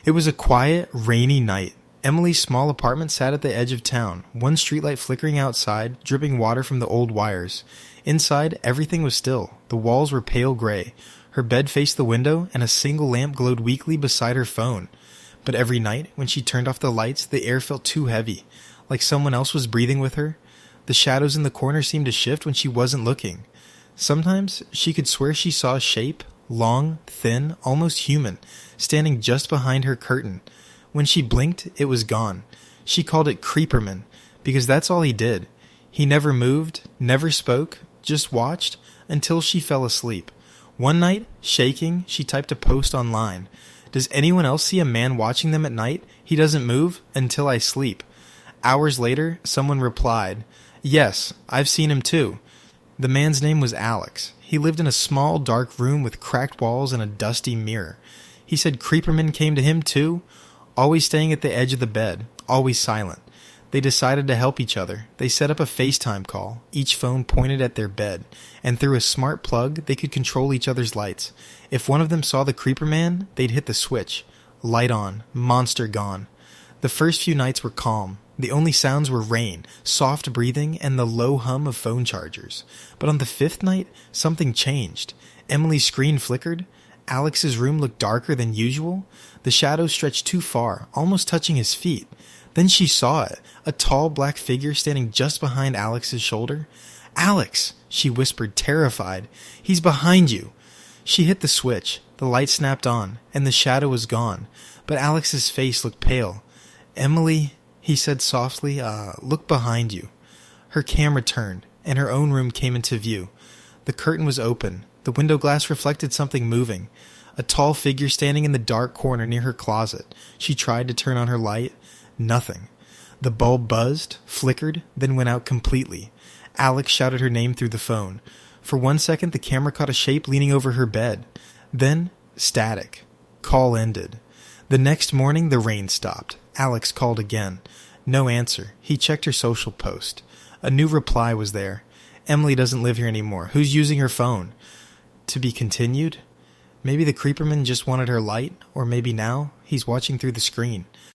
It was a quiet, rainy night. Emily's small apartment sat at the edge of town, one streetlight flickering outside, dripping water from the old wires. Inside, everything was still. The walls were pale gray. Her bed faced the window, and a single lamp glowed weakly beside her phone. But every night, when she turned off the lights, the air felt too heavy, like someone else was breathing with her. The shadows in the corner seemed to shift when she wasn't looking. Sometimes, she could swear she saw a shape, long, thin, almost human, standing just behind her curtain. When she blinked, it was gone. She called it Creeperman, because that's all he did. He never moved, never spoke, just watched, until she fell asleep. One night, shaking, she typed a post online. Does anyone else see a man watching them at night? He doesn't move until I sleep. Hours later, someone replied, Yes, I've seen him too. The man's name was Alex. He lived in a small, dark room with cracked walls and a dusty mirror. He said Creeperman came to him too, always staying at the edge of the bed, always silent. They decided to help each other. They set up a FaceTime call, each phone pointed at their bed, and through a smart plug, they could control each other's lights. If one of them saw the Creeperman, they'd hit the switch. Light on, monster gone. The first few nights were calm. The only sounds were rain, soft breathing, and the low hum of phone chargers. But on the fifth night, something changed. Emily's screen flickered. Alex's room looked darker than usual. The shadows stretched too far, almost touching his feet. Then she saw it, a tall black figure standing just behind Alex's shoulder. "Alex!" she whispered, terrified. "He's behind you!" She hit the switch. The light snapped on, and the shadow was gone. But Alex's face looked pale. "Emily," he said softly, look behind you." Her camera turned, and her own room came into view. The curtain was open. The window glass reflected something moving. A tall figure standing in the dark corner near her closet. She tried to turn on her light. Nothing. The bulb buzzed, flickered, then went out completely. Alex shouted her name through the phone. For 1 second, the camera caught a shape leaning over her bed. Then, static. Call ended. The next morning, the rain stopped. Alex called again. No answer. He checked her social post. A new reply was there. "Emily doesn't live here anymore. Who's using her phone?" To be continued? Maybe the Creeperman just wanted her light, or maybe now he's watching through the screen.